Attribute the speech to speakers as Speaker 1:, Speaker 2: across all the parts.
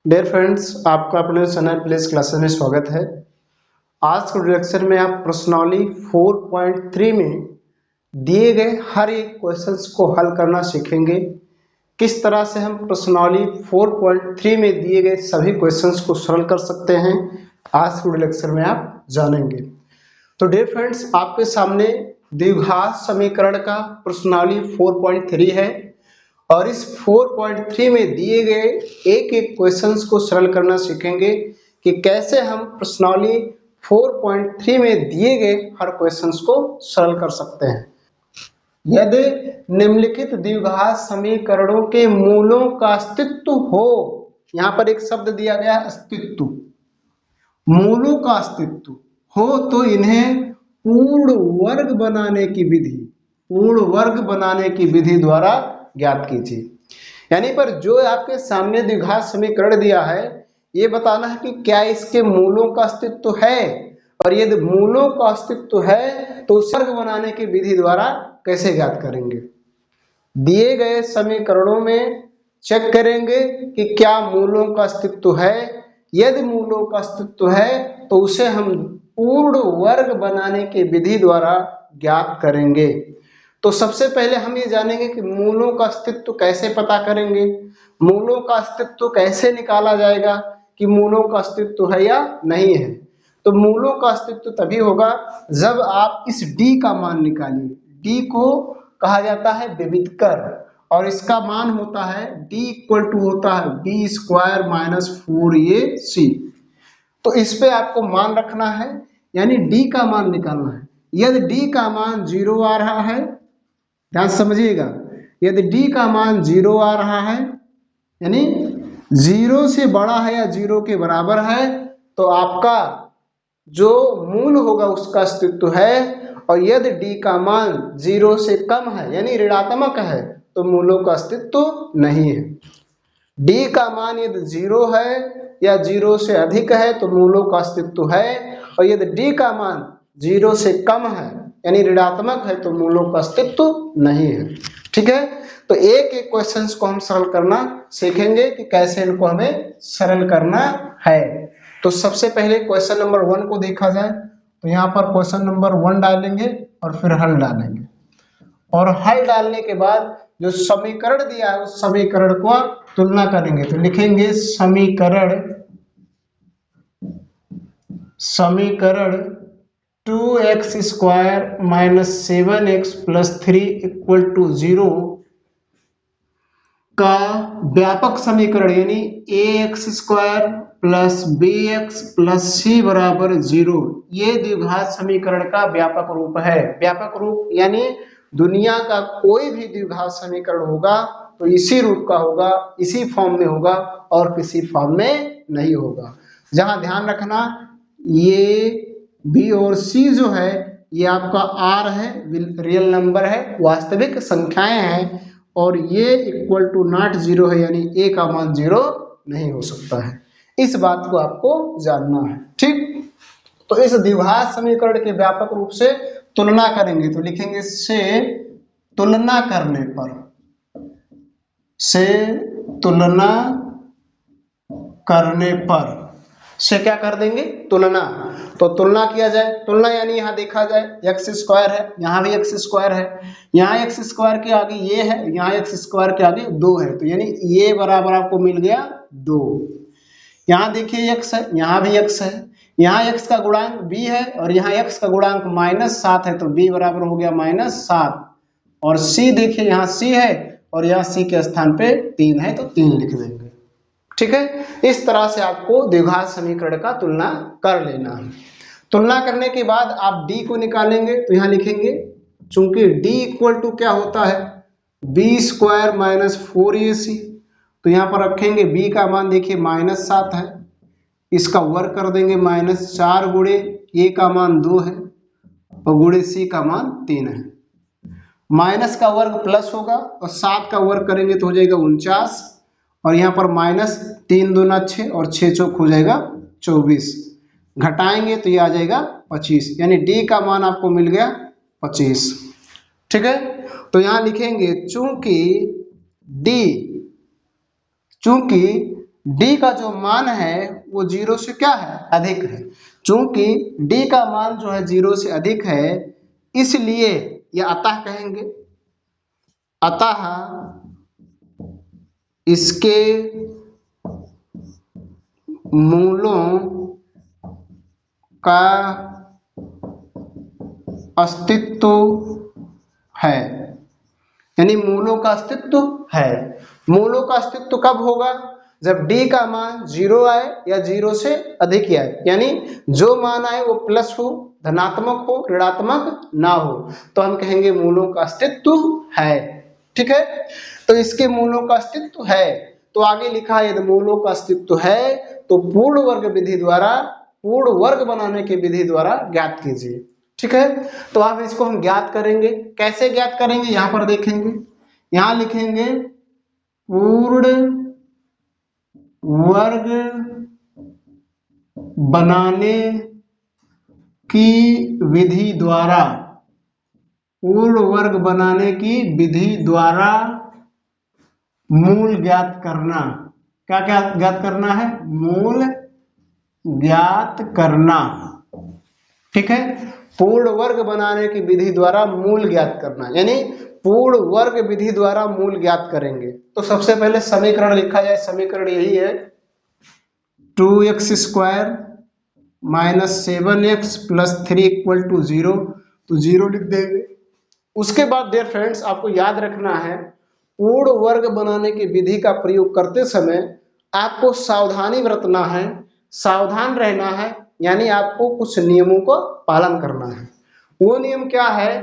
Speaker 1: Dear friends, आपका अपने channel place classes में स्वागत है। आज के लेक्चर में आप प्रश्नावली 4.3 में दिए गए हर एक क्वेश्चंस को हल करना सीखेंगे। किस तरह से हम प्रश्नावली 4.3 में दिए गए सभी क्वेश्चंस को सरल कर सकते हैं, आज के लेक्चर में आप जानेंगे। तो डियर फ्रेंड्स, आपके सामने द्विघात समीकरण का प्रश्नावली 4.3 है और इस 4.3 में दिए गए एक एक क्वेश्चंस को सरल करना सीखेंगे कि कैसे हम प्रश्नावली 4.3 में दिए गए हर क्वेश्चंस को सरल कर सकते हैं। यदि निम्नलिखित द्विघात समीकरणों के मूलों का अस्तित्व हो, यहां पर एक शब्द दिया गया अस्तित्व, मूलों का अस्तित्व हो तो इन्हें पूर्ण वर्ग बनाने की विधि द्वारा ज्ञात कीजिए। यानी पर जो आपके सामने द्विघात समीकरण दिया है, ये बताना है कि क्या इसके मूलों का अस्तित्व है, और यदि मूलों का अस्तित्व है तो वर्ग बनाने की विधि द्वारा कैसे ज्ञात करेंगे। दिए गए समीकरणों में चेक करेंगे कि क्या मूलों का अस्तित्व है। यदि मूलों का अस्तित्व है तो उसे हम पूर्ण वर्ग बनाने की विधि द्वारा ज्ञात करेंगे। तो सबसे पहले हम ये जानेंगे कि मूलों का अस्तित्व कैसे पता करेंगे, मूलों का अस्तित्व कैसे निकाला जाएगा कि मूलों का अस्तित्व है या नहीं है। तो मूलों का अस्तित्व तभी होगा जब आप इस d का मान निकालिए। d को कहा जाता है विविधकर और इसका मान होता है d इक्वल टू होता है b स्क्वायर माइनस 4ac। तो इस पे आपको मान रखना है, यानी d का मान निकालना है। यदि d का मान 0 आ रहा है, ध्यान समझिएगा, यदि d का मान 0 आ रहा है यानी 0 से बड़ा है या 0 के बराबर है, तो आपका जो मूल होगा उसका अस्तित्व है। और यदि d का मान 0 से कम है यानी ऋणात्मक है तो मूलों का अस्तित्व नहीं है। d का मान यदि 0 है या 0 से अधिक है तो मूलों का अस्तित्व है, और यदि d का मान 0 से कम है यानी ऋणात्मक है तो मूलों का अस्तित्व नहीं है। ठीक है, तो एक एक क्वेश्चंस को हम सरल करना सीखेंगे कि कैसे इनको हमें सरल करना है। तो सबसे पहले क्वेश्चन नंबर 1 को देखा जाए तो यहाँ पर क्वेश्चन नंबर 1 डालेंगे और फिर हल डालेंगे, और हल डालने के बाद जो समीकरण दिया है उस समीकरण को तुलना करेंगे। तो लिखेंगे समीकरण 2x square minus 7x plus 3 equal to 0 का व्यापक समीकरण यानी ax square plus bx plus c बराबर 0, ये द्विघात समीकरण का व्यापक रूप है। व्यापक रूप यानी दुनिया का कोई भी द्विघात समीकरण होगा तो इसी रूप का होगा, इसी फॉर्म में होगा और किसी फॉर्म में नहीं होगा। जहां ध्यान रखना, ये b और c जो है ये आपका r है, रियल नंबर है, वास्तविक संख्याएं हैं, और ये इक्वल टू नॉट 0 है यानी a का मान 0 नहीं हो सकता है। इस बात को आपको जानना है। ठीक, तो इस द्विघात समीकरण के व्यापक रूप से तुलना करेंगे। तो लिखेंगे से तुलना करने पर, से तुलना करने पर, से क्या कर देंगे तुलना। तो तुलना किया जाए, तुलना यानी यहाँ देखा जाए एक्स स्क्वायर है, यहाँ भी एक्स स्क्वायर है, यहाँ एक्स स्क्वायर के आगे ये है, यहाँ एक्स स्क्वायर के आगे 2 है, तो यानी ये बराबर आपको मिल गया 2। यहाँ देखिए x है, यहाँ भी x है, यहाँ x का गुणांक b है और यहाँ x का गुणांक -7 है, तो b बराबर हो गया -7। और c देखिए यहाँ c है और यहाँ c के स्थान पे 3 है तो 3 लिख देंगे। ठीक है, इस तरह से आपको द्विघात समीकरण का तुलना कर लेना है। तुलना करने के बाद आप d को निकालेंगे तो यहाँ लिखेंगे, चूंकि d इक्वल टू क्या होता है b स्क्वायर माइनस 4ac, तो यहाँ पर रखेंगे b का मान देखिए -7 है, इसका वर्ग कर देंगे -4 गुणे a का मान 2 है और गुणे c का मान 3 है। माइनस का वर्ग प्लस होगा और 7 का वर्ग करेंगे तो हो जाएगा 49, और यहाँ पर -3 दूना 6 और 6 चौक हो जाएगा 24, घटाएंगे तो ये आ जाएगा 25, यानी d का मान आपको मिल गया 25। ठीक है, तो यहाँ लिखेंगे चूंकि डी का जो मान है वो 0 से क्या है, अधिक है। चूंकि डी का मान जो है 0 से अधिक है, इसलिए ये अतः कहेंगे, अतः इसके मूलों का अस्तित्व है। यानी मूलों का अस्तित्व है। मूलों का अस्तित्व कब होगा, जब d का मान 0 आए या 0 से अधिक आए, यानी जो मान आए वो प्लस हो, धनात्मक हो, ऋणात्मक ना हो, तो हम कहेंगे मूलों का अस्तित्व है। ठीक है, तो इसके मूलों का अस्तित्व है। तो आगे लिखा है यदि मूलों का अस्तित्व है तो पूर्ण वर्ग विधि द्वारा, पूर्ण वर्ग बनाने की विधि द्वारा ज्ञात कीजिए। ठीक है, तो अब इसको हम ज्ञात करेंगे। कैसे ज्ञात करेंगे, यहां पर देखेंगे, यहां लिखेंगे पूर्ण वर्ग बनाने की विधि द्वारा, पूर्ण वर्ग बनाने की विधि द्वारा मूल ज्ञात करना। क्या क्या ज्ञात करना है, मूल ज्ञात करना। ठीक है, पूर्ण वर्ग बनाने की विधि द्वारा मूल ज्ञात करना, यानी पूर्ण वर्ग विधि द्वारा मूल ज्ञात करेंगे। तो सबसे पहले समीकरण लिखा जाए, समीकरण यही है 2x square minus 7x plus 3 equal to 0, तो 0 लिख देंगे। उसके बाद डियर फ्रेंड्स आपको याद रखना है, पूर्ण वर्ग बनाने की विधि का प्रयोग करते समय आपको सावधानी बरतना है, सावधान रहना है, यानी आपको कुछ नियमों को पालन करना है। वो नियम क्या है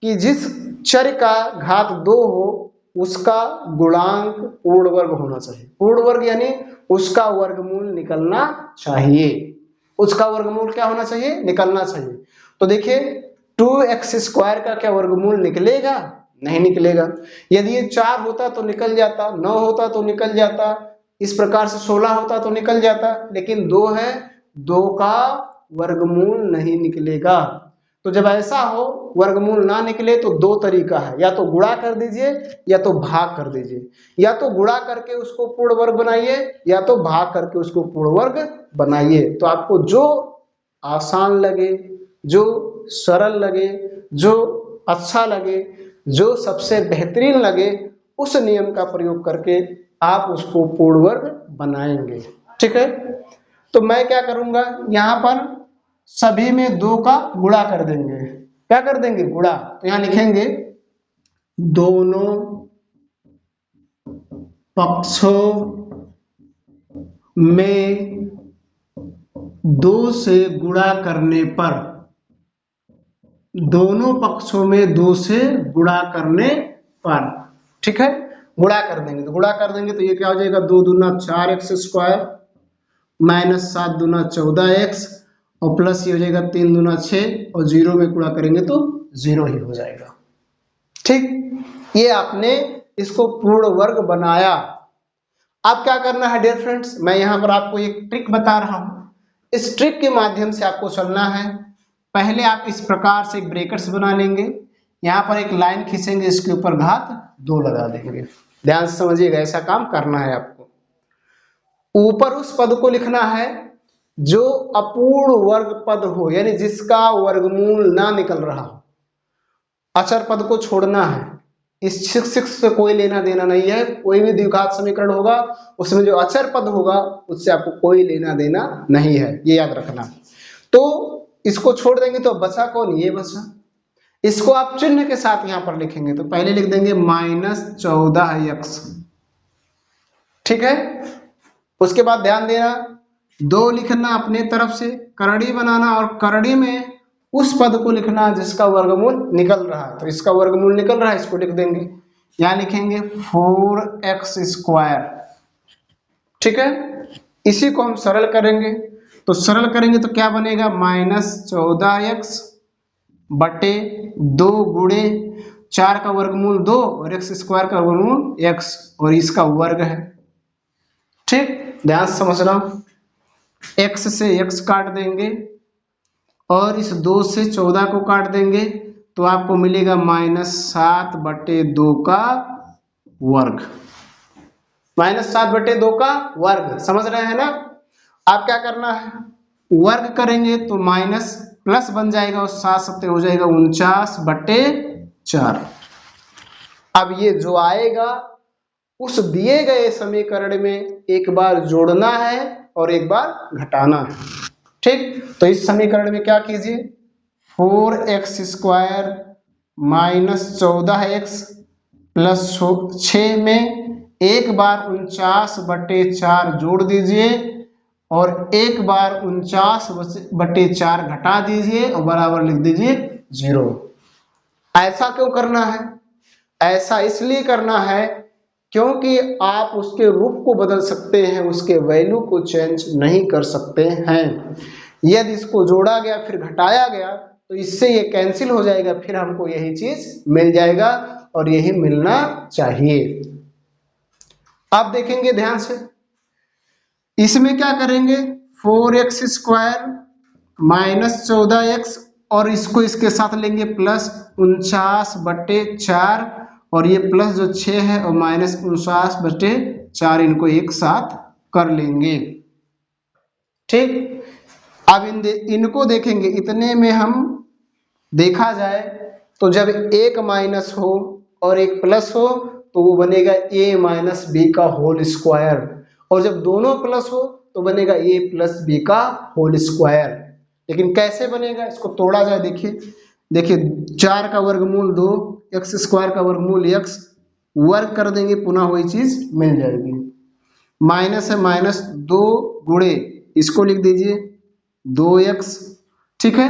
Speaker 1: कि जिस चर का घात 2 हो उसका गुणांक पूर्ण वर्ग होना चाहिए। पूर्ण वर्ग यानी उसका वर्गमूल निकलना चाहिए, उसका वर्गमूल क्या होना चाहिए, निकलना चाहिए। तो देखिए 2x स्क्वायर का क्या वर्गमूल निकलेगा, नहीं निकलेगा। यदि ये 4 होता तो निकल जाता, 9 होता तो निकल जाता, इस प्रकार से 16 होता तो निकल जाता, लेकिन 2 है, 2 का वर्गमूल नहीं निकलेगा। तो जब ऐसा हो वर्गमूल ना निकले तो दो तरीका है, या तो गुणा कर दीजिए या तो भाग कर दीजिए। या तो गुणा करके उसको पूर्ण वर्ग बनाइए या तो भाग करके उसको पूर्ण वर्ग बनाइए। तो आपको जो आसान लगे, जो सरल लगे, जो अच्छा लगे, जो सबसे बेहतरीन लगे, उस नियम का प्रयोग करके आप उसको पूर्ण वर्ग बनाएंगे। ठीक है, तो मैं क्या करूंगा, यहां पर सभी में 2 का गुणा कर देंगे। क्या कर देंगे, गुणा। तो यहां लिखेंगे दोनों पक्षों में 2 से गुणा करने पर, दोनों पक्षों में 2 से गुणा करने पर, ठीक है, गुणा कर देंगे। तो गुणा कर देंगे तो ये क्या हो जाएगा, 2 दूना 4x स्क्वायर माइनस 7 दूना 14x और प्लस ये हो जाएगा 3 दूना 6 और 0 में गुणा करेंगे तो 0 ही हो जाएगा। ठीक, ये आपने इसको पूर्ण वर्ग बनाया। अब क्या करना है डियर फ्रेंड्स, मैं यहां पर आपको एक ट्रिक बता रहा हूं। इस ट्रिक के माध्यम से आपको चलना है। पहले आप इस प्रकार से ब्रैकेट्स बना लेंगे, यहां पर एक लाइन खींचेंगे, इसके ऊपर घात 2 लगा देंगे। ध्यान से समझिएगा, ऐसा काम करना है आपको। ऊपर उस पद को लिखना है जो अपूर्ण वर्ग पद हो, यानी जिसका वर्गमूल ना निकल रहा हो। अचर पद को छोड़ना है, इस शिक्षक से कोई लेना देना नहीं है। कोई भी द्विघात समीकरण होगा उसमें जो अचर पद होगा उससे आपको कोई लेना देना नहीं है, ये याद रखना। तो इसको छोड़ देंगे तो बचा कौन, ये बचा। इसको आप चिन्ह के साथ यहां पर लिखेंगे, तो पहले लिख देंगे -14x। ठीक है, उसके बाद ध्यान देना 2 लिखना अपने तरफ से, करड़ी बनाना और करड़ी में उस पद को लिखना जिसका वर्गमूल निकल रहा है। तो इसका वर्गमूल निकल रहा है, इसको लिख देंगे, यहां लिखेंगे 4x स्क्वायर। ठीक है, इसी को हम सरल करेंगे, तो सरल करेंगे तो क्या बनेगा, -14x बटे 2 गुणे 4 का वर्गमूल 2 और x स्क्वायर का वर्गमूल x और इसका वर्ग है। ठीक, ध्यान से समझना, x से x काट देंगे और इस 2 से 14 को काट देंगे तो आपको मिलेगा -7 बटे 2 का वर्ग। -7/2 का वर्ग, समझ रहे हैं ना। आप क्या करना है, वर्ग करेंगे तो माइनस प्लस बन जाएगा और 7 हो जाएगा 49/4। अब ये जो आएगा उस दिए गए समीकरण में एक बार जोड़ना है और एक बार घटाना है। ठीक, तो इस समीकरण में क्या कीजिए, 4x² माइनस 14x प्लस 6 में एक बार 49/4 जोड़ दीजिए और एक बार 49/4 घटा दीजिए और बराबर लिख दीजिए 0। ऐसा क्यों करना है, ऐसा इसलिए करना है क्योंकि आप उसके रूप को बदल सकते हैं, उसके वैल्यू को चेंज नहीं कर सकते हैं। यदि इसको जोड़ा गया फिर घटाया गया तो इससे ये कैंसिल हो जाएगा, फिर हमको यही चीज मिल जाएगा और यही मिलना चाहिए। आप देखेंगे ध्यान से, इसमें क्या करेंगे, 4x² माइनस 14x और इसको इसके साथ लेंगे प्लस 49/4 और ये प्लस जो 6 है और माइनस 49/4 इनको एक साथ कर लेंगे। ठीक, अब इनको देखेंगे, इतने में हम देखा जाए तो जब एक माइनस हो और एक प्लस हो तो वो बनेगा a माइनस बी का होल स्क्वायर, और जब दोनों प्लस हो तो बनेगा a प्लस बी का होल स्क्वायर। लेकिन कैसे बनेगा, इसको तोड़ा जाए, देखिए देखिए 4 का वर्गमूल 2, x² का वर्गमूल x, वर्ग कर देंगे पुनः वही चीज मिल जाएगी। माइनस है माइनस 2 गुणे इसको लिख दीजिए 2x, ठीक है,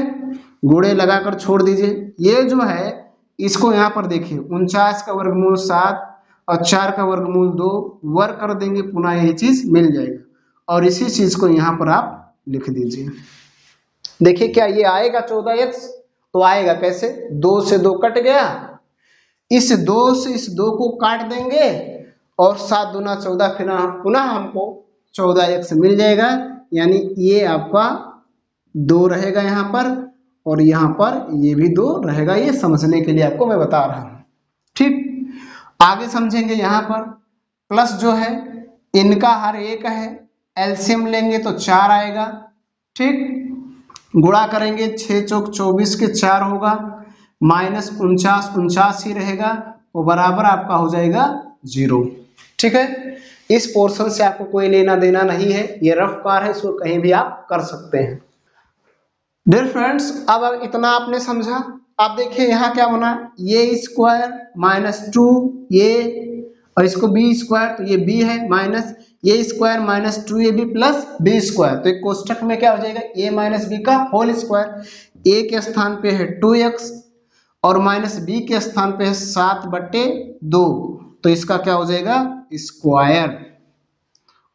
Speaker 1: गुणे लगाकर छोड़ दीजिए। ये जो है इसको यहाँ पर देखिए 49 का वर्गमूल 7 और 4 का वर्गमूल 2, वर्ग कर देंगे पुनः यही चीज मिल जाएगा और इसी चीज को यहाँ पर आप लिख दीजिए। देखिए क्या ये आएगा 14x, तो आएगा कैसे, 2 से 2 कट गया, इस 2 से इस 2 को काट देंगे और 7 दूना 14, फिर पुनः हमको 14x मिल जाएगा। यानी ये आपका 2 रहेगा यहाँ पर और यहाँ पर ये भी 2 रहेगा। ये समझने के लिए आपको मैं बता रहा हूँ। ठीक, आगे समझेंगे। यहाँ पर प्लस जो है इनका हर एक है, एलसीएम लेंगे तो 4 आएगा। ठीक, गुणा करेंगे 6 चौक 24 के 4 होगा, माइनस 49 ही रहेगा, वो बराबर आपका हो जाएगा 0। ठीक है, इस पोर्शन से आपको कोई लेना देना नहीं है, ये रफ कार है, इसको कहीं भी आप कर सकते हैं। डियर फ्रेंड्स, अब इतना आपने समझा। आप देखिए यहाँ क्या बना, ये स्क्वायर माइनस 2 ये और इसको b² तो ये b है, माइनस ये square minus 2ab plus b², तो एक कोष्ठक में क्या हो जाएगा, a माइनस बी का होल स्क्वायर। a के स्थान पे है 2x और माइनस b के स्थान पे है 7/2, तो इसका क्या हो जाएगा स्क्वायर।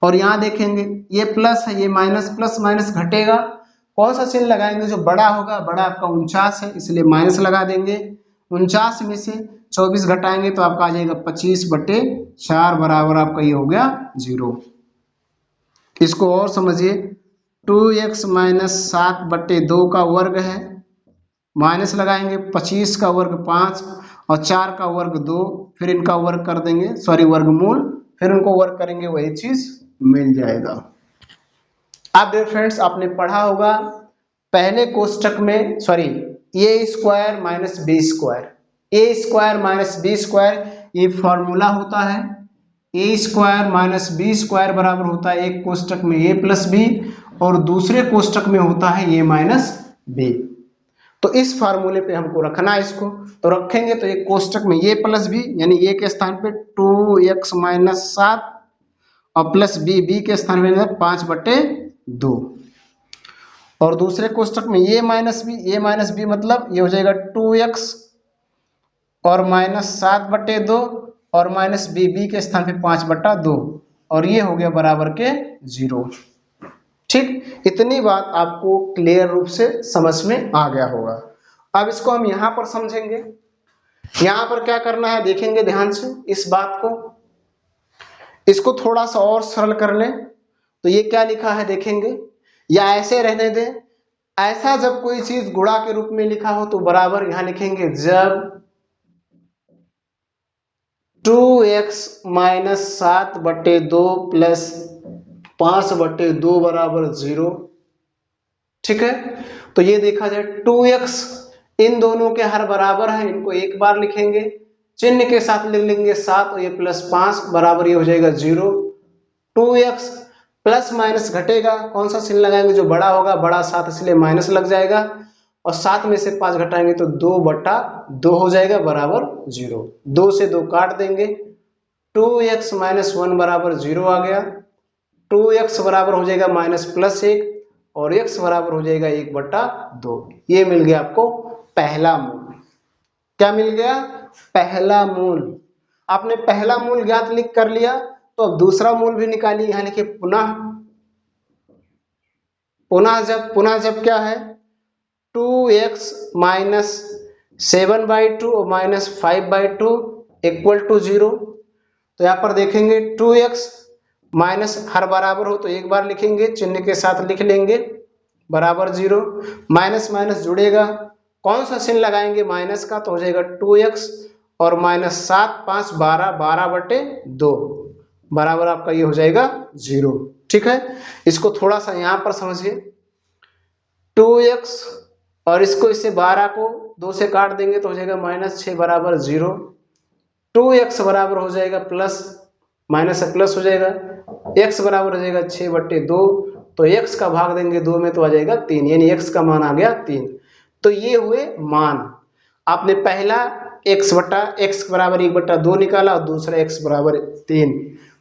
Speaker 1: और यहाँ देखेंगे ये प्लस है, ये माइनस, प्लस माइनस घटेगा, कौन सा चिन्ह लगाएंगे, जो बड़ा होगा, बड़ा आपका 49 है इसलिए माइनस लगा देंगे। 49 में से 24 घटाएंगे तो आपका आ जाएगा 25/4 बराबर आपका ये हो गया 0। इसको और समझिए, 2x माइनस 7/2 का वर्ग है, माइनस लगाएंगे 25 का वर्ग 5 और 4 का वर्ग 2, फिर इनका वर्ग कर देंगे, सॉरी वर्गमूल, फिर उनको वर्ग करेंगे वही चीज मिल जाएगा। अब डियर फ्रेंड्स, आपने पढ़ा होगा पहले कोष्ठक में, sorry a² minus b², a² minus b², ये फॉर्मूला होता है। a² माइनस b² बराबर होता है एक कोष्ठक में a प्लस b और दूसरे कोष्ठक में होता है a माइनस b। तो इस फार्मूले पे हमको रखना है इसको, तो रखेंगे तो एक कोष्ठक में a प्लस b, यानी a के स्थान पे 2x माइनस 7 और प्लस b के स्थान में 5/2, और दूसरे कोष्ठक में a माइनस b मतलब ये हो जाएगा 2x और माइनस 7/2 और माइनस b के स्थान पे 5/2 और ये हो गया बराबर के 0। ठीक, इतनी बात आपको क्लियर रूप से समझ में आ गया होगा। अब इसको हम यहां पर समझेंगे। यहां पर क्या करना है देखेंगे ध्यान से इस बात को, इसको थोड़ा सा और सरल कर लें तो ये क्या लिखा है देखेंगे, या ऐसे रहने दें। ऐसा जब कोई चीज गुणा के रूप में लिखा हो तो बराबर यहां लिखेंगे जब 2x माइनस 7/2 प्लस 5/2 बराबर 0। ठीक है, तो ये देखा जाए 2x इन दोनों के हर बराबर है, इनको एक बार लिखेंगे, चिन्ह के साथ लिख लेंगे 7 और ये प्लस 5 बराबर ये हो जाएगा 0। 2x प्लस माइनस घटेगा, कौन सा चिन्ह लगाएंगे जो बड़ा होगा, बड़ा 7 इसलिए माइनस लग जाएगा, और 7 में से 5 घटाएंगे तो 2/2 हो जाएगा बराबर 0। 2 से 2 काट देंगे, 2x माइनस 1 बराबर 0 आ गया। 2x बराबर हो जाएगा माइनस प्लस 1 और x बराबर हो जाएगा 1/2। ये मिल गया आपको पहला मूल। क्या मिल गया? पहला मूल। आपने पहला मूल ज्ञात लिख कर लिया, तो अब दूसरा मूल भी निकालिए। यहां लिखिए पुनः। पुनः जब क्या है, 2x माइनस 7/2 और माइनस 5/2 इक्वल टू 0। तो यहां पर देखेंगे 2x माइनस हर बराबर हो तो एक बार लिखेंगे, चिन्ह के साथ लिख लेंगे बराबर 0। माइनस माइनस जुड़ेगा, कौन सा चिन्ह लगाएंगे माइनस का, तो हो जाएगा 2x और माइनस 7 5 12 12/2 बराबर आपका ये हो जाएगा 0। ठीक है, इसको थोड़ा सा यहां पर समझिए। 2x और इसको इससे 12 को 2 से काट देंगे तो हो जाएगा माइनस 6 बराबर 0। 2x बराबर हो जाएगा प्लस माइनस से प्लस हो जाएगा, x बराबर हो जाएगा 6/2, तो x का भाग देंगे 2 में तो आ जाएगा 3, यानी x का मान आ गया 3। तो ये हुए मान। आपने पहला x बराबर 1/2 निकाला और दूसरा x बराबर 3।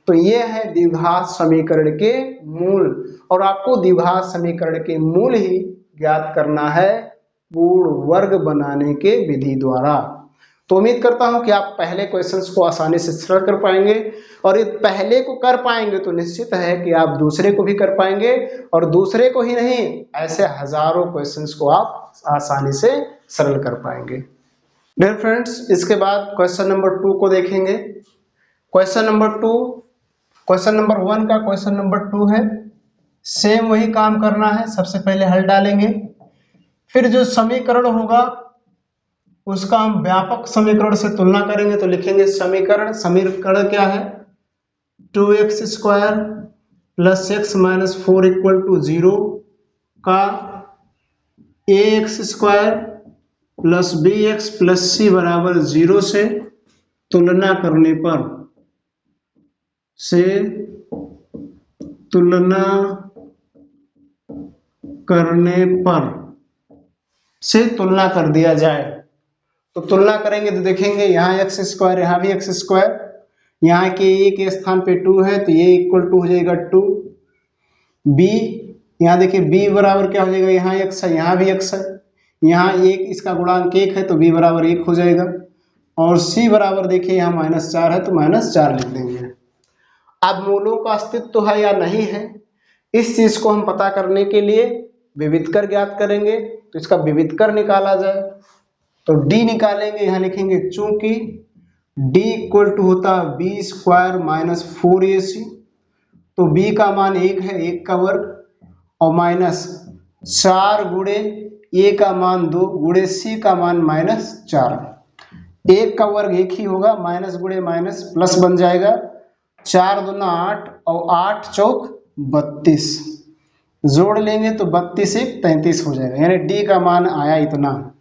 Speaker 1: तो ये है द्विघात समीकरण के मूल, और आपको द्विघात समीकरण के मूल ही ज्ञात करना है पूर्ण वर्ग बनाने के विधि द्वारा। तो उम्मीद करता हूं कि आप पहले क्वेश्चंस को आसानी से सरल कर पाएंगे, और यदि पहले को कर पाएंगे तो निश्चित है कि आप दूसरे को भी कर पाएंगे, और दूसरे को ही नहीं ऐसे हजारों क्वेश्चंस को आप आसानी से सरल कर पाएंगे। डियर फ्रेंड्स, इसके बाद क्वेश्चन नंबर 2 को देखेंगे। क्वेश्चन नंबर 1 का क्वेश्चन नंबर 2 है, सेम वही काम करना है। सबसे पहले हल डालेंगे, फिर जो समीकरण होगा उसका हम व्यापक समीकरण से तुलना करेंगे। तो लिखेंगे समीकरण क्या है, 2x² plus x minus 4 equal to 0 का ax² plus bx plus c बराबर 0 से तुलना करने पर तुलना कर दिया जाए। तो तुलना करेंगे तो देखेंगे यहाँ x², यहाँ भी x², यहाँ के a के स्थान पे 2 है तो ये इक्वल टू हो जाएगा 2। b, यहाँ देखिए b बराबर क्या हो जाएगा, यहाँ x है, यहाँ भी x है, यहाँ 1 इसका गुणांक 1 है तो b बराबर 1 हो जाएगा, और c बराबर देखिए यहाँ -4 है तो -4 लिख देंगे। अब मूलों का अस्तित्व है या नहीं है, इस चीज को हम पता करने के लिए विविधकर ज्ञात करेंगे। तो इसका विविधकर निकाला जाए तो d निकालेंगे, यहाँ लिखेंगे चूंकि d इक्वल टू होता है b² माइनस 4ac, तो b का मान 1 है, 1 का वर्ग, और माइनस 4 गुणे a का मान 2 गुणे c का मान -4। 1 का वर्ग 1 ही होगा, माइनस गुणे माइनस प्लस बन जाएगा, 4 दूना 8 और 8 चौक 32, जोड़ लेंगे तो 32 1 33 हो जाएगा, यानी d का मान आया इतना।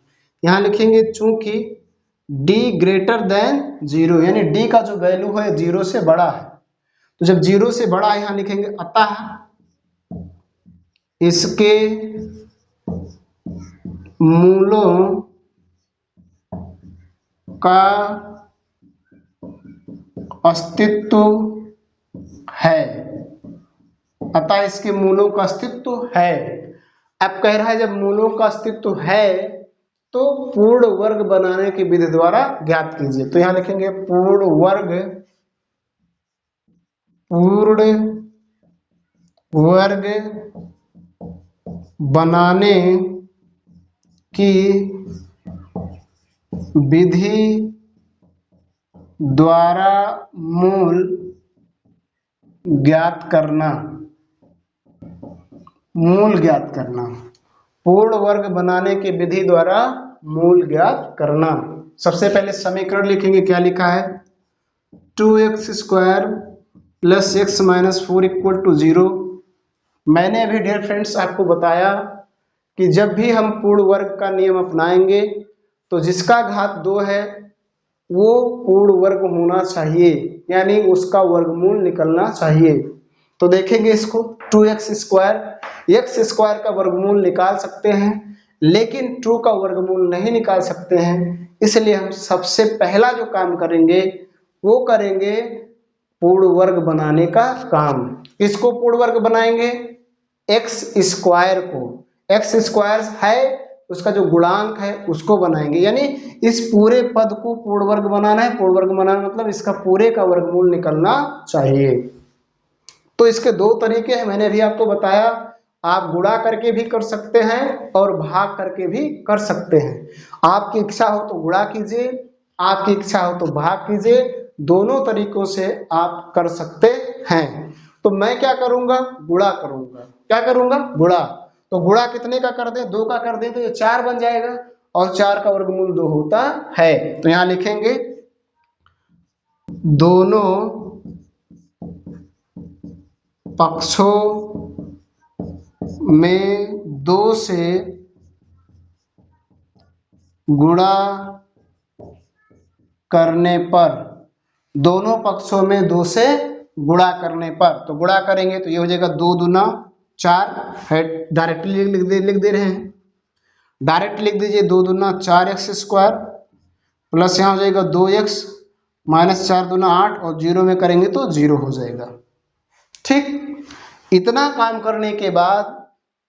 Speaker 1: यहाँ लिखेंगे चूंकि d ग्रेटर देन 0, यानी d का जो वैल्यू है 0 से बड़ा है। तो जब 0 से बड़ा है यहाँ लिखेंगे अतः इसके मूलों का अस्तित्व है। अतः इसके मूलों का अस्तित्व है। अब कह रहा है जब मूलों का अस्तित्व है तो पूर्ण वर्ग बनाने की विधि द्वारा ज्ञात कीजिए। तो यहां लिखेंगे पूर्ण वर्ग बनाने की विधि द्वारा मूल ज्ञात करना। पूर्ण वर्ग बनाने की विधि द्वारा मूल ज्ञात करना। सबसे पहले समीकरण लिखेंगे, क्या लिखा है 2x² plus x minus 4 equal to 0। मैंने अभी डियर फ्रेंड्स आपको बताया कि जब भी हम पूर्ण वर्ग का नियम अपनाएंगे तो जिसका घात 2 है वो पूर्ण वर्ग होना चाहिए, यानी उसका वर्गमूल निकलना चाहिए। तो देखेंगे इसको 2x², x² का वर्गमूल निकाल सकते हैं लेकिन 2 का वर्गमूल नहीं निकाल सकते हैं, इसलिए हम सबसे पहला जो काम करेंगे वो करेंगे पूर्ण वर्ग बनाने का काम। किसको पूर्ण वर्ग बनाएंगे? x² को। x² है उसका जो गुणांक है उसको बनाएंगे, यानी इस पूरे पद को पूर्ण वर्ग बनाना है। पूर्ण वर्ग बनाना मतलब इसका पूरे का वर्गमूल निकलना चाहिए। तो इसके दो तरीके हैं, मैंने अभी आपको बताया। आप गुणा करके भी कर सकते हैं और भाग करके भी कर सकते हैं। आपकी इच्छा हो तो गुणा कीजिए, आपकी इच्छा हो तो भाग कीजिए, दोनों तरीकों से आप कर सकते हैं। तो मैं क्या करूंगा? गुणा करूंगा। क्या करूंगा? गुणा। तो गुणा कितने का कर दें? 2 का कर दें तो ये 4 बन जाएगा और 4 का वर्गमूल 2 होता है। तो यहां लिखेंगे दोनों पक्षों में 2 से गुणा करने पर, दोनों पक्षों में 2 से गुणा करने पर, तो गुणा करेंगे तो ये हो जाएगा 2 दूना 4 है। डायरेक्टली लिख दे रहे हैं, डायरेक्ट लिख दीजिए 2 दूना 4x² प्लस यहाँ हो जाएगा 2x माइनस 4 दूना 8 और 0 में करेंगे तो 0 हो जाएगा। ठीक, इतना काम करने के बाद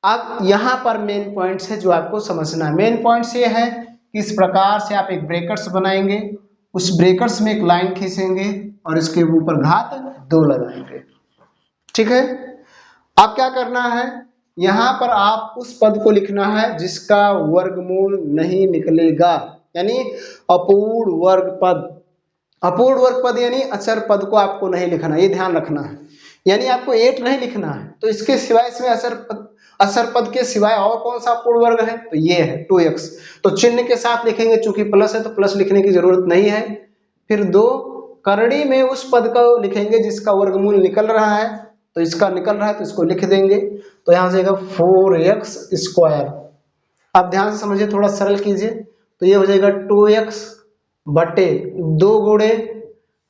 Speaker 1: अब यहाँ पर मेन पॉइंट्स है जो आपको समझना है। मेन पॉइंट्स ये है कि इस प्रकार से आप एक ब्रेकर्स बनाएंगे, उस ब्रेकर्स में एक लाइन खींचेंगे और इसके ऊपर घात 2 लगाएंगे। ठीक है, अब क्या करना है? यहाँ पर आप उस पद को लिखना है जिसका वर्गमूल नहीं निकलेगा, यानी अपूर्ण वर्ग पद। अपूर्ण वर्ग पद यानी अचर पद को आपको नहीं लिखना, ये ध्यान रखना है। यानी आपको 8 नहीं लिखना है, तो इसके सिवाय इसमें अचर पद के सिवाय और कौन सा पूर्ण वर्ग है? तो ये है 2x। तो चिन्ह के साथ लिखेंगे, चूंकि प्लस है तो प्लस लिखने की जरूरत नहीं है। फिर 2 करड़ी में उस पद को लिखेंगे जिसका वर्गमूल निकल रहा है, तो इसका निकल रहा है तो इसको लिख देंगे। तो यहां से 4x²। अब ध्यान से समझिए, थोड़ा सरल कीजिए, तो ये हो जाएगा 2x बटे 2 गुणे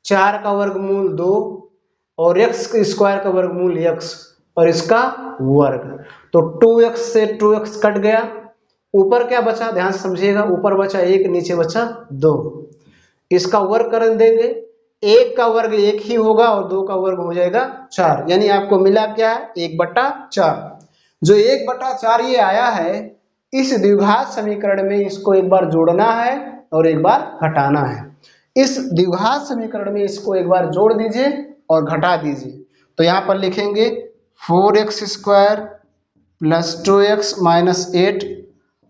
Speaker 1: 4 का वर्गमूल 2 और x² का वर्गमूल x और इसका वर्ग। तो 2x से 2x कट गया, ऊपर क्या बचा? ध्यान से समझिएगा, ऊपर बचा 1, नीचे बचा 2। इसका वर्ग कर देंगे, 1 का वर्ग 1 ही होगा और 2 का वर्ग हो जाएगा 4, यानी आपको मिला क्या है? 1/4। जो 1/4 ये आया है, इस द्विघात समीकरण में इसको एक बार जोड़ना है और एक बार घटाना है। इस द्विघात समीकरण में इसको एक बार जोड़ दीजिए और घटा दीजिए। तो यहाँ पर लिखेंगे 4x² plus 2x minus 8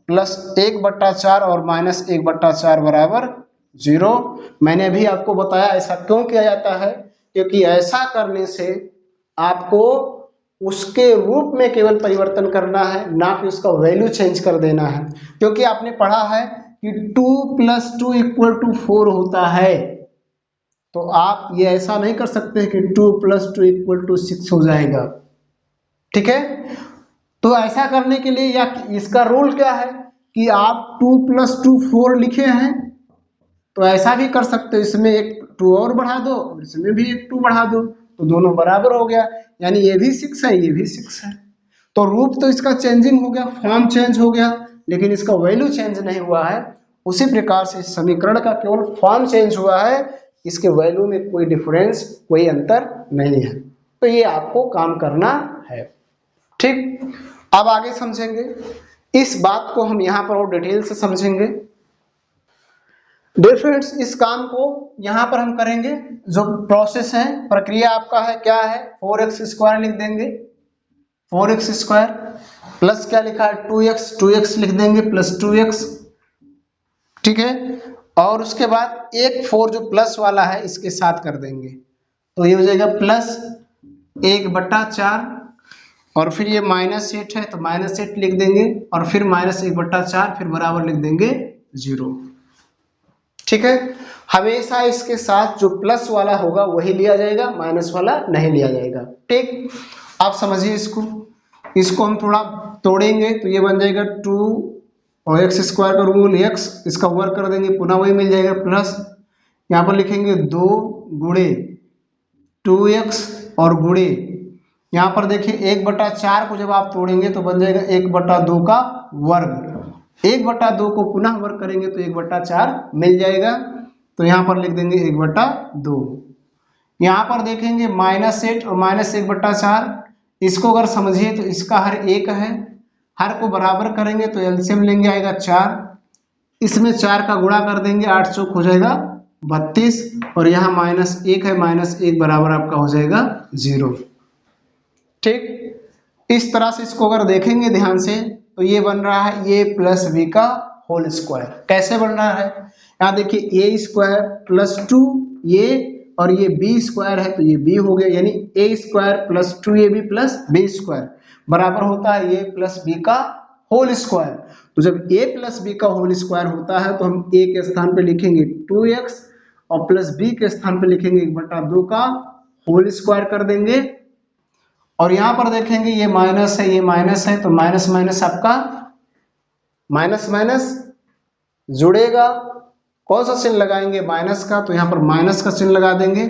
Speaker 1: plus 1/4 और माइनस 1/4 बराबर 0। मैंने अभी आपको बताया ऐसा क्यों किया जाता है, क्योंकि ऐसा करने से आपको उसके रूप में केवल परिवर्तन करना है, ना कि उसका वैल्यू चेंज कर देना है। क्योंकि आपने पढ़ा है कि 2 + 2 = 4 होता है, तो आप ये ऐसा नहीं कर सकते कि 2 + 2 = 6 हो जाएगा। ठीक है, तो ऐसा करने के लिए या इसका रूल क्या है कि आप 2 + 2 4 लिखे हैं, तो ऐसा भी कर सकते हो, इसमें एक 2 और बढ़ा दो और इसमें भी एक 2 बढ़ा दो, तो दोनों बराबर हो गया, यानी ये भी 6 है ये भी 6 है। तो रूप तो इसका चेंजिंग हो गया, फॉर्म चेंज हो गया, लेकिन इसका वैल्यू चेंज नहीं हुआ है। उसी प्रकार से इस समीकरण का केवल फॉर्म चेंज हुआ है, इसके वैल्यू में कोई डिफरेंस, कोई अंतर नहीं है। तो ये आपको काम करना है। ठीक, अब आगे समझेंगे इस बात को, हम यहाँ पर और डिटेल से समझेंगे। डियर फ्रेंड्स, इस काम को यहाँ पर हम करेंगे, जो प्रोसेस है, प्रक्रिया आपका है क्या है? 4x² लिख देंगे, 4x² प्लस क्या लिखा है? 2x लिख देंगे प्लस 2x। ठीक है, और उसके बाद एक 4 जो प्लस वाला है इसके साथ कर देंगे, तो ये हो जाएगा प्लस 1/4 और फिर ये -8 है तो -8 लिख देंगे और फिर -1/4 फिर बराबर लिख देंगे 0। ठीक है, हमेशा इसके साथ जो प्लस वाला होगा वही लिया जाएगा, माइनस वाला नहीं लिया जाएगा। ठीक, आप समझिए इसको हम थोड़ा तोड़ेंगे तो ये बन जाएगा 2 और एक्स स्क्वायर का रूल एक्स, इसका वर्क कर देंगे पुनः वही मिल जाएगा प्लस, यहाँ पर लिखेंगे 2 गुणे 2x और गुणे यहाँ पर देखिए 1/4 को जब आप तोड़ेंगे तो बन जाएगा 1/2 का वर्ग, 1/2 को पुनः वर्ग करेंगे तो 1/4 मिल जाएगा, तो यहाँ पर लिख देंगे 1/2। यहाँ पर देखेंगे -8 और -1/4, इसको अगर समझिए तो इसका हर 1 है, हर को बराबर करेंगे तो एलसीएम लेंगे आएगा 4, इसमें 4 का गुणा कर देंगे 8 चौक हो जाएगा 32 और यहाँ -1 है, -1 बराबर आपका हो जाएगा 0। ठीक, इस तरह से इसको अगर देखेंगे ध्यान से तो ये बन रहा है a प्लस बी का होल स्क्वायर। कैसे बन रहा है, यहाँ देखिए a स्क्वायर प्लस 2a और ये b स्क्वायर है तो ये b हो गया, यानी a square plus 2ab plus b square बराबर होता है a प्लस b का होल स्क्वायर। तो जब a प्लस b का होल स्क्वायर होता है तो हम a के स्थान पे लिखेंगे 2x और प्लस b के स्थान पे लिखेंगे 1/2 का होल स्क्वायर कर देंगे, और यहाँ पर देखेंगे ये माइनस है ये माइनस है तो माइनस माइनस आपका माइनस माइनस जुड़ेगा, कौन सा चिन्ह लगाएंगे माइनस का, तो यहाँ पर माइनस का चिन्ह लगा देंगे,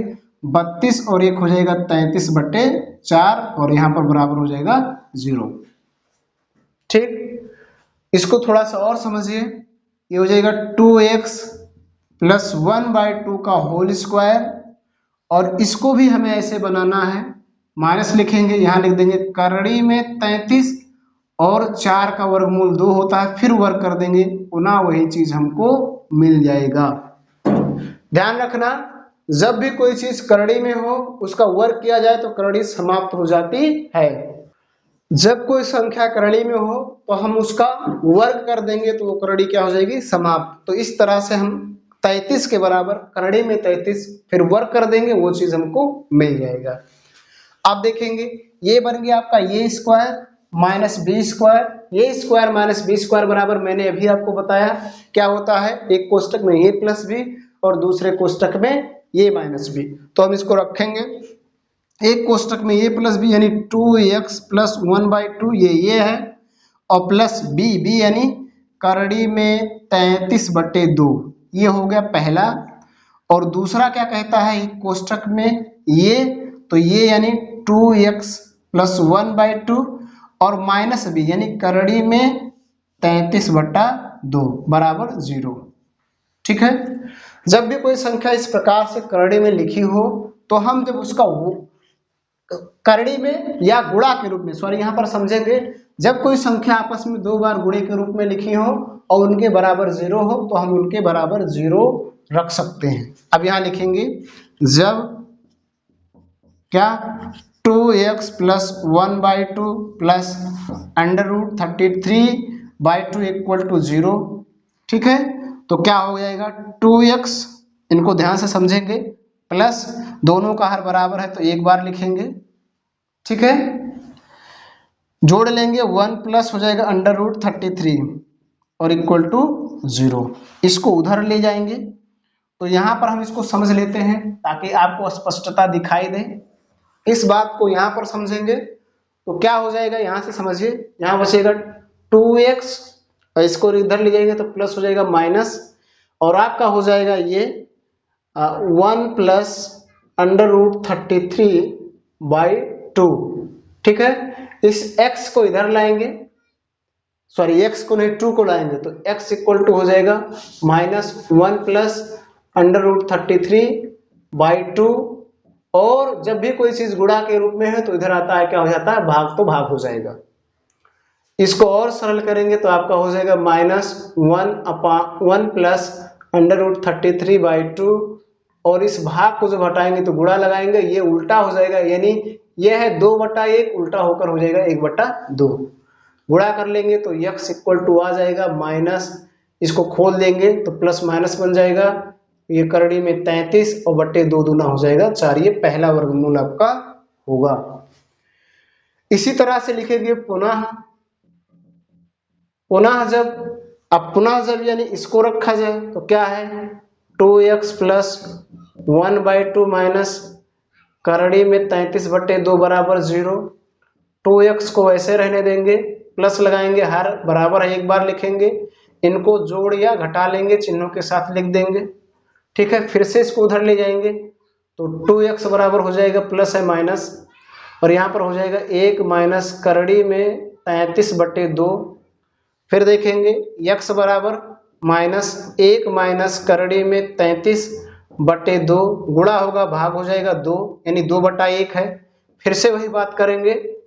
Speaker 1: 32 और 1 हो जाएगा 33/4 और यहाँ पर बराबर हो जाएगा 0। ठीक, इसको थोड़ा सा और समझिए, ये हो जाएगा 2x प्लस 1/2 का होल स्क्वायर, और इसको भी हमें ऐसे बनाना है, माइनस लिखेंगे यहाँ लिख देंगे करड़ी में 33 और 4 का वर्गमूल 2 होता है, फिर वर्ग कर देंगे पुनः वही चीज हमको मिल जाएगा। ध्यान रखना जब भी कोई चीज करड़ी में हो उसका वर्ग किया जाए तो करड़ी समाप्त हो जाती है, जब कोई संख्या करड़ी में हो तो हम उसका वर्ग कर देंगे तो वो करड़ी क्या हो जाएगी समाप्त। तो इस तरह से हम 33 के बराबर करड़ी में 33 फिर वर्ग कर देंगे वो चीज हमको मिल जाएगा। आप देखेंगे ये बन गया आपका ए स्क्वायर माइनस बी स्क्वायर, ए स्क्वायर माइनस बी स्क्वायर बराबर मैंने अभी आपको बताया क्या होता है, एक कोष्टक में ए प्लस बी और दूसरे कोष्टक में ए माइनस बी। तो हम इसको रखेंगे एक कोष्टक में ए प्लस बी यानी 2x प्लस 1/2 ये है, और प्लस बी यानी करड़ी में 33/2 ये हो गया पहला, और दूसरा क्या कहता है एक कोष्टक में ये, तो ये यानी 2x प्लस 1/2 और माइनस बी यानी करड़ी में 33/2 बराबर 0। ठीक है, जब भी कोई संख्या इस प्रकार से करड़ी में लिखी हो तो हम जब उसका करड़ी में या गुणा के रूप में, सॉरी यहाँ पर समझेंगे, जब कोई संख्या आपस में 2 बार गुणे के रूप में लिखी हो और उनके बराबर 0 हो तो हम उनके बराबर 0 रख सकते हैं। अब यहाँ लिखेंगे जब क्या 2x plus 1/2 plus √33/2 equal to 0। ठीक है, तो क्या हो जाएगा 2x, इनको ध्यान से समझेंगे, प्लस दोनों का हर बराबर है तो एक बार लिखेंगे, ठीक है, जोड़ लेंगे 1 प्लस हो जाएगा √33 और इक्वल टू 0, इसको उधर ले जाएंगे। तो यहाँ पर हम इसको समझ लेते हैं ताकि आपको स्पष्टता दिखाई दे, इस बात को यहाँ पर समझेंगे तो क्या हो जाएगा, यहाँ से समझिए, यहाँ बचेगा 2x और इसको इधर ले जाएंगे तो प्लस हो जाएगा माइनस, और आपका हो जाएगा ये 1 प्लस √33/2। ठीक है, इस x को इधर लाएंगे, सॉरी x को नहीं 2 को लाएंगे तो x इक्वल टू हो जाएगा -1 प्लस √33/2, और जब भी कोई चीज गुणा के रूप में है तो इधर आता है क्या हो जाता है भाग, तो भाग हो जाएगा। इसको और सरल करेंगे तो आपका हो जाएगा -1 प्लस √33/2, और इस भाग को जब हटाएंगे तो गुणा लगाएंगे, ये उल्टा हो जाएगा, यानी ये है 2/1 उल्टा होकर हो जाएगा 1/2। गुणा कर लेंगे तो x इक्वल टू आ जाएगा माइनस, इसको खोल देंगे तो प्लस माइनस बन जाएगा, ये करड़ी में 33 और बट्टे 2 दूना हो जाएगा 4, ये पहला वर्गमूल आपका होगा। इसी तरह से लिखेंगे पुनः जब, अब पुनः जब यानी इसको रखा जाए तो क्या है 2x प्लस 1/2 माइनस करड़ी में 33/2 बराबर 0। 2x को वैसे रहने देंगे, प्लस लगाएंगे, हर बराबर है एक बार लिखेंगे, इनको जोड़ या घटा लेंगे, चिन्हों के साथ लिख देंगे। ठीक है, फिर से इसको उधर ले जाएंगे तो 2x बराबर हो जाएगा, प्लस है माइनस, और यहाँ पर हो जाएगा 1 माइनस करड़ी में 33/2। फिर देखेंगे x बराबर माइनस 1 माइनस करड़ी में 33/2, गुणा होगा भाग हो जाएगा 2, यानी 2/1 है। फिर से वही बात करेंगे,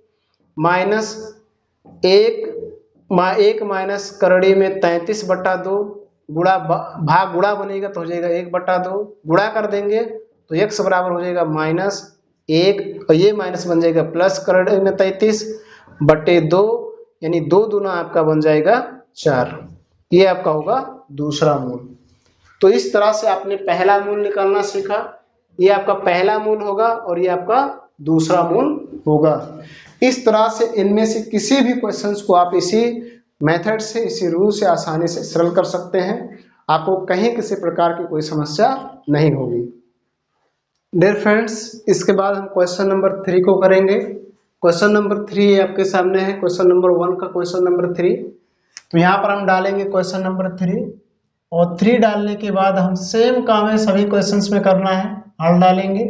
Speaker 1: माइनस 1 माइनस करड़ी में 33/2, गुणा भाग गुणा बनेगा तो हो जाएगा 1/2, गुणा कर देंगे तो x बराबर हो जाएगा -1, और ये माइनस बन जाएगा प्लस करड़ी में 33/2, यानी 2 दूना आपका बन जाएगा 4। ये आपका होगा दूसरा मूल। तो इस तरह से आपने पहला मूल निकालना सीखा। ये आपका पहला मूल होगा और ये आपका दूसरा मूल होगा। इस तरह से इनमें से किसी भी क्वेश्चंस को आप इसी मेथड से, इसी रूल से आसानी से सरल कर सकते हैं। आपको कहीं किसी प्रकार की कोई समस्या नहीं होगी। डियर फ्रेंड्स, इसके बाद हम क्वेश्चन नंबर 3 को करेंगे। क्वेश्चन नंबर 3 आपके सामने है, क्वेश्चन नंबर 1 का क्वेश्चन नंबर 3। तो यहाँ पर हम डालेंगे क्वेश्चन नंबर 3, और 3 डालने के बाद हम सेम काम है सभी क्वेश्चंस में करना है, हल डालेंगे।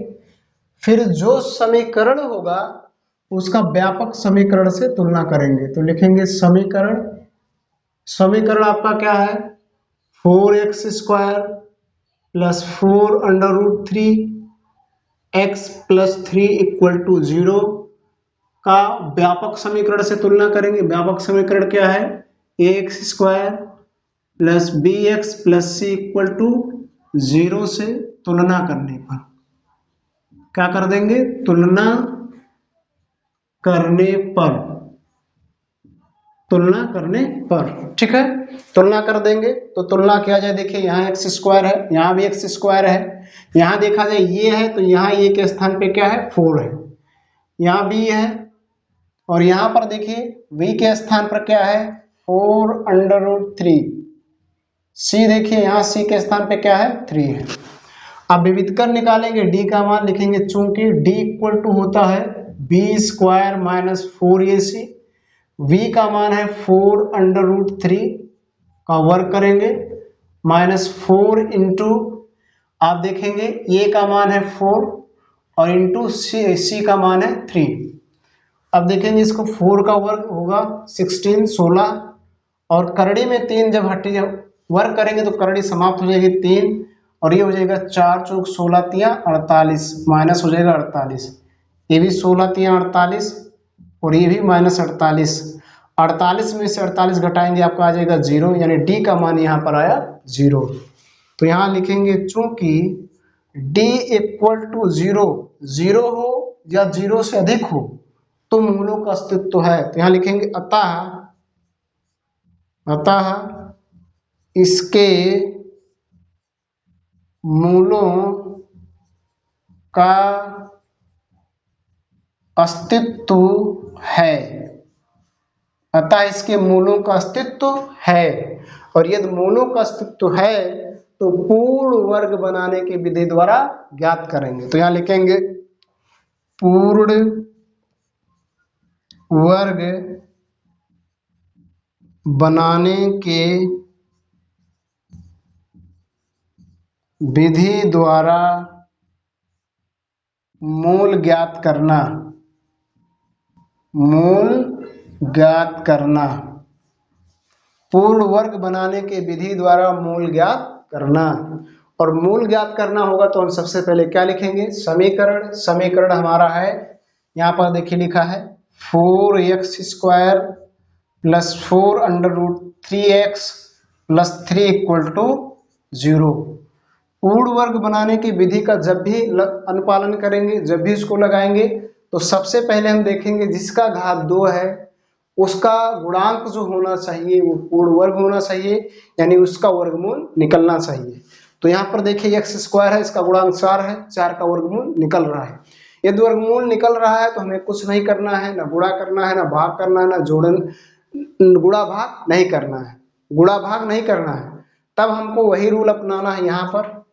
Speaker 1: फिर जो समीकरण होगा उसका व्यापक समीकरण से तुलना करेंगे। तो लिखेंगे समीकरण, समीकरण आपका क्या है, 4x² प्लस 4√3x प्लस 3 = 0 का व्यापक समीकरण से तुलना करेंगे। व्यापक समीकरण क्या है, ax² plus bx plus c = 0 से तुलना करने पर क्या कर देंगे, तुलना करने पर, तुलना करने पर, ठीक है, तुलना कर देंगे। तो तुलना किया जाए, देखिए यहाँ x² है, यहाँ भी x² है, यहाँ देखा जाए ये है तो यहाँ ये के स्थान पे क्या है, 4 है, यहाँ b है, और यहाँ पर देखिए v के स्थान पर क्या है, 4√3। c देखिए यहाँ c के स्थान पे क्या है, 3 है। अब विविधकर निकालेंगे, d का मान लिखेंगे, चूंकि d = होता है b² - 4ac, v का मान है 4√3 का वर्ग करेंगे, -4 इंटू, आप देखेंगे a का मान है 4 और इंटू c का मान है 3। अब देखेंगे इसको 4 का वर्ग होगा 16, 16, और करड़ी में 3 जब हटी, जब वर्ग करेंगे तो करड़ी समाप्त हो जाएगी 3, और ये हो जाएगा 4 चौक 16 तिया 48, माइनस हो जाएगा 48, ये भी 16 तिया 48 और ये भी -48, 48 में से 48 घटाएंगे आपका आ जाएगा 0, यानी d का मान यहाँ पर आया 0। तो यहाँ लिखेंगे चूंकि d = 0, 0 हो या 0 से अधिक हो तो मूलों का अस्तित्व है। तो यहाँ लिखेंगे अतः इसके मूलों का अस्तित्व है, अतः इसके मूलों का अस्तित्व है। और यदि मूलों का अस्तित्व है तो पूर्ण वर्ग बनाने की विधि द्वारा ज्ञात करेंगे। तो यहाँ लिखेंगे पूर्ण वर्ग बनाने के विधि द्वारा मूल ज्ञात करना, मूल ज्ञात करना, पूर्ण वर्ग बनाने के विधि द्वारा मूल ज्ञात करना। और मूल ज्ञात करना होगा तो हम सबसे पहले क्या लिखेंगे, समीकरण। समीकरण हमारा है, यहाँ पर देखिए लिखा है 4x² प्लस 4√3x प्लस 3 = 0। पूर्ण वर्ग बनाने की विधि का जब भी अनुपालन करेंगे, जब भी इसको लगाएंगे तो सबसे पहले हम देखेंगे जिसका घात 2 है उसका गुणांक जो होना चाहिए वो पूर्ण वर्ग होना चाहिए, यानी उसका वर्गमूल निकलना चाहिए। तो यहाँ पर देखिए x² है, इसका गुणांक 4 है, 4 का वर्गमूल निकल रहा है। यदि वर्गमूल निकल रहा है तो हमें कुछ नहीं करना है, ना गुणा करना है, ना भाग करना है, ना जोड़न, गुणा भाग नहीं करना है, गुणा भाग नहीं करना है। तब हमको वही रूल अपनाना है यहाँ पर,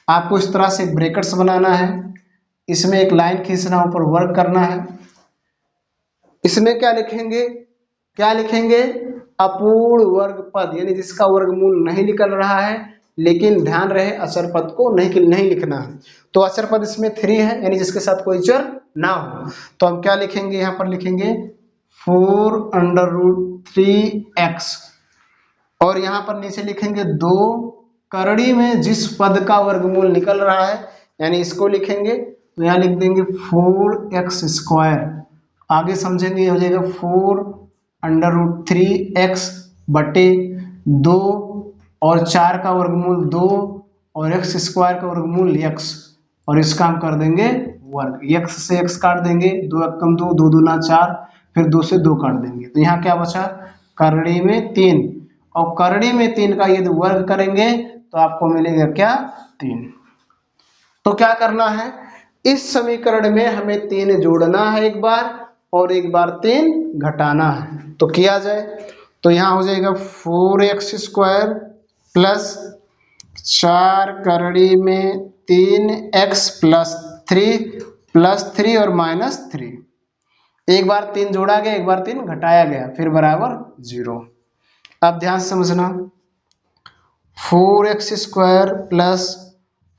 Speaker 1: आपको इस तरह से ब्रैकेट्स बनाना है, इसमें एक लाइन खींचना, ऊपर वर्क करना है। इसमें क्या लिखेंगे अपूर्ण वर्ग पद, यानी जिसका वर्गमूल नहीं निकल रहा है, लेकिन ध्यान रहे अचर पद को नहीं लिखना है। तो अचर पद इसमें 3 है, यानी जिसके साथ कोई चर ना हो। तो हम क्या लिखेंगे, यहाँ पर लिखेंगे 4√3x, और यहाँ पर नीचे लिखेंगे 2 करड़ी में जिस पद का वर्गमूल निकल रहा है, यानी इसको लिखेंगे। तो यहाँ लिख देंगे 4x², आगे समझेंगे, हो जाएगा 4√3x बटे 2 और 4 का वर्गमूल 2 और x² का वर्गमूल x, और इसका हम कर देंगे वर्ग। x से x काट देंगे, 2 × 2, 2 दूना 4, फिर 2 से 2 काट देंगे। तो यहाँ क्या बचा, करड़ी में 3, और करड़ी में 3 का यदि वर्ग करेंगे तो आपको मिलेगा क्या, 3। तो क्या करना है, इस समीकरण में हमें 3 जोड़ना है एक बार, और एक बार 3 घटाना है। तो किया जाए, तो यहाँ हो जाएगा 4x² प्लस 4 करड़ी में 3x प्लस 3 और -3। एक बार 3 जोड़ा गया, एक बार 3 घटाया गया, फिर बराबर 0। अब ध्यान से समझना, 4x² प्लस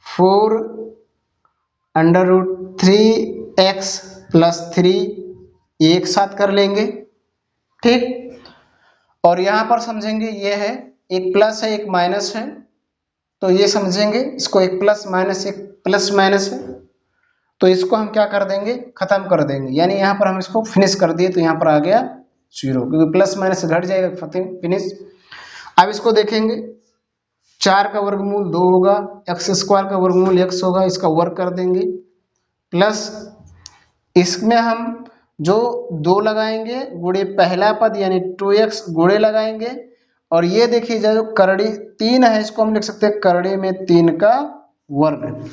Speaker 1: 4√3x प्लस 3 एक साथ कर लेंगे, ठीक। और यहाँ पर समझेंगे ये है, एक प्लस है एक माइनस है, तो ये समझेंगे इसको, एक प्लस माइनस है, तो इसको हम क्या कर देंगे, खत्म कर देंगे। यानी यहाँ पर हम इसको फिनिश कर दिए, तो यहाँ पर आ गया 0, क्योंकि प्लस माइनस घट जाएगा, फिनिश। अब इसको देखेंगे, 4 का वर्गमूल 2 होगा, x² का वर्गमूल x होगा, इसका वर्ग कर देंगे, प्लस इसमें हम जो 2 लगाएंगे गुणे पहला पद यानी 2x गुणे लगाएंगे, और ये देखिए जो करड़ी 3 है, इसको हम लिख सकते हैं करड़ी में 3 का वर्ग,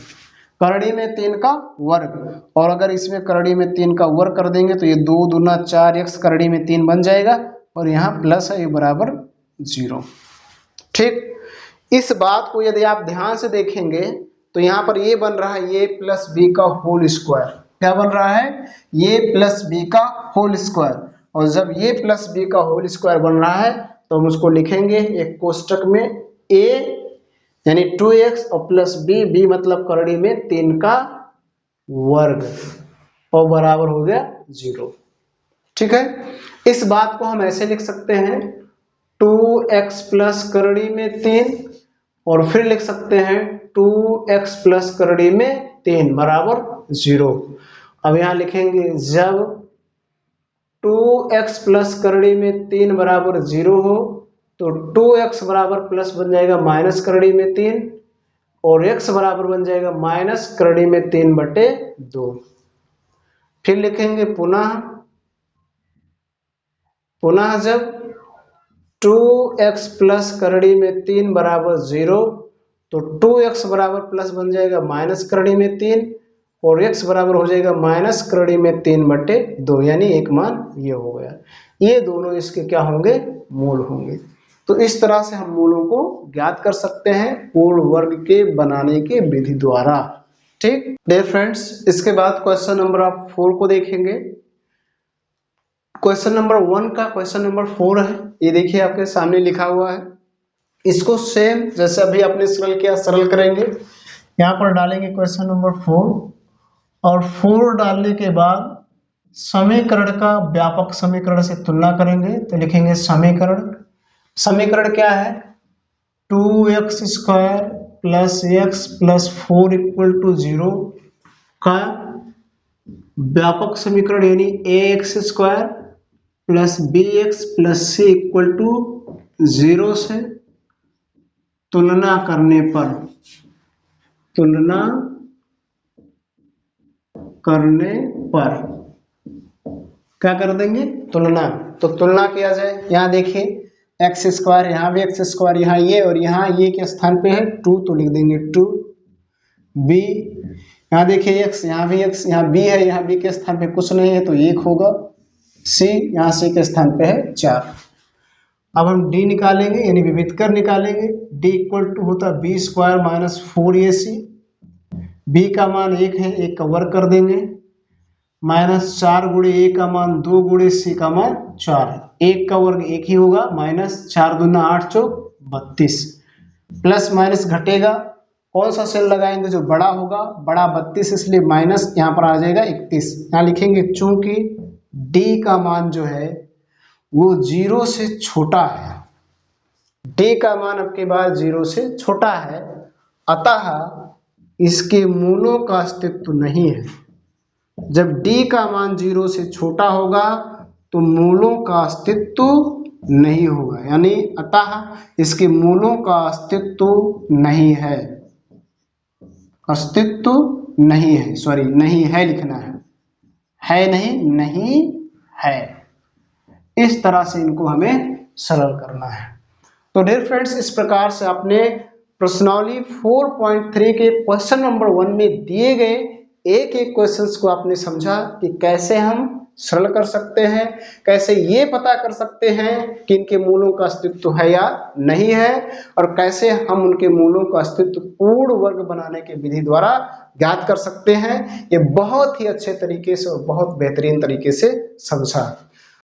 Speaker 1: करड़ी में 3 का वर्ग। और अगर इसमें करड़ी में 3 का वर्ग कर देंगे तो ये 2 दूना 4x करड़ी में 3 बन जाएगा, और यहाँ प्लस है, ये बराबर 0, ठीक। इस बात को यदि आप ध्यान से देखेंगे तो यहाँ पर ये बन रहा है a प्लस b का होल स्क्वायर। क्या बन रहा है, a प्लस b का होल स्क्वायर। और जब a प्लस b का होल स्क्वायर बन रहा है तो हम उसको लिखेंगे एक कोष्टक में a यानी 2x और प्लस b मतलब करड़ी में 3 का वर्ग, और बराबर हो गया 0, ठीक है। इस बात को हम ऐसे लिख सकते हैं 2x प्लस करड़ी में 3, और फिर लिख सकते हैं 2x प्लस करड़ी में 3 बराबर 0। अब यहाँ लिखेंगे जब 2x प्लस करड़ी में 3 बराबर 0 हो तो 2x बराबर प्लस बन जाएगा माइनस करड़ी में 3, और x बराबर बन जाएगा माइनस करड़ी में 3 बटे 2। फिर लिखेंगे पुनः जब 2x प्लस करड़ी में 3 बराबर 0 तो 2x बराबर प्लस बन जाएगा माइनस करड़ी में 3, और x बराबर हो जाएगा माइनस करड़ी में 3 बटे 2, यानी एक मान ये हो गया। ये दोनों इसके क्या होंगे, मूल होंगे। तो इस तरह से हम मूलों को ज्ञात कर सकते हैं पूर्ण वर्ग के बनाने की विधि द्वारा, ठीक। डियर फ्रेंड्स, इसके बाद क्वेश्चन नंबर आप 4 को देखेंगे। क्वेश्चन नंबर 1 का क्वेश्चन नंबर 4 है, ये देखिए आपके सामने लिखा हुआ है। इसको सेम जैसे अभी आपने सरल किया सरल करेंगे। यहाँ पर डालेंगे क्वेश्चन नंबर 4, और 4 डालने के बाद समीकरण का व्यापक समीकरण से तुलना करेंगे। तो लिखेंगे समीकरण क्या है, 2x² प्लस x प्लस 4 = 0 का व्यापक समीकरण यानी ax² plus bx plus c = 0 से तुलना करने पर क्या कर देंगे, तुलना। तो तुलना किया जाए, यहाँ देखिए x², यहाँ भी x², यहाँ ये और यहाँ ये के स्थान पे है 2, तो लिख देंगे 2। b, यहाँ देखिए x, यहाँ भी x, यहाँ b है, यहाँ b के स्थान पे कुछ नहीं है तो 1 होगा। c, यहाँ c के स्थान पे है 4। अब हम d निकालेंगे यानी विविधकर निकालेंगे। d = होता b² - 4ac, b का मान 1 है, 1 का वर्ग कर देंगे, माइनस 4 गुणे a का मान 2 गुणे c का मान 4 है, 1 का वर्ग 1 ही होगा, माइनस 4 दूना 8 चौक 32, प्लस माइनस घटेगा, कौन सा सेल लगाएंगे जो बड़ा होगा, बड़ा 32 इसलिए माइनस यहाँ पर आ जाएगा 31, यहाँ लिखेंगे चूंकि d का मान जो है वो 0 से छोटा है, d का मान आपके पास 0 से छोटा है, अतः इसके मूलों का अस्तित्व नहीं है। जब d का मान 0 से छोटा होगा तो मूलों का अस्तित्व नहीं होगा, यानी अतः इसके मूलों का अस्तित्व नहीं है, अस्तित्व नहीं है, सॉरी नहीं है लिखना है नहीं, नहीं है। इस तरह से इनको हमें सरल करना है। तो डियर फ्रेंड्स, इस प्रकार से आपने प्रश्नावली 4.3 के क्वेश्चन नंबर 1 में दिए गए एक एक क्वेश्चंस को आपने समझा कि कैसे हम सरल कर सकते हैं, कैसे ये पता कर सकते हैं कि इनके मूलों का अस्तित्व है या नहीं है, और कैसे हम उनके मूलों का अस्तित्व पूर्ण वर्ग बनाने के विधि द्वारा ज्ञात कर सकते हैं। ये बहुत ही अच्छे तरीके से और बहुत बेहतरीन तरीके से समझा।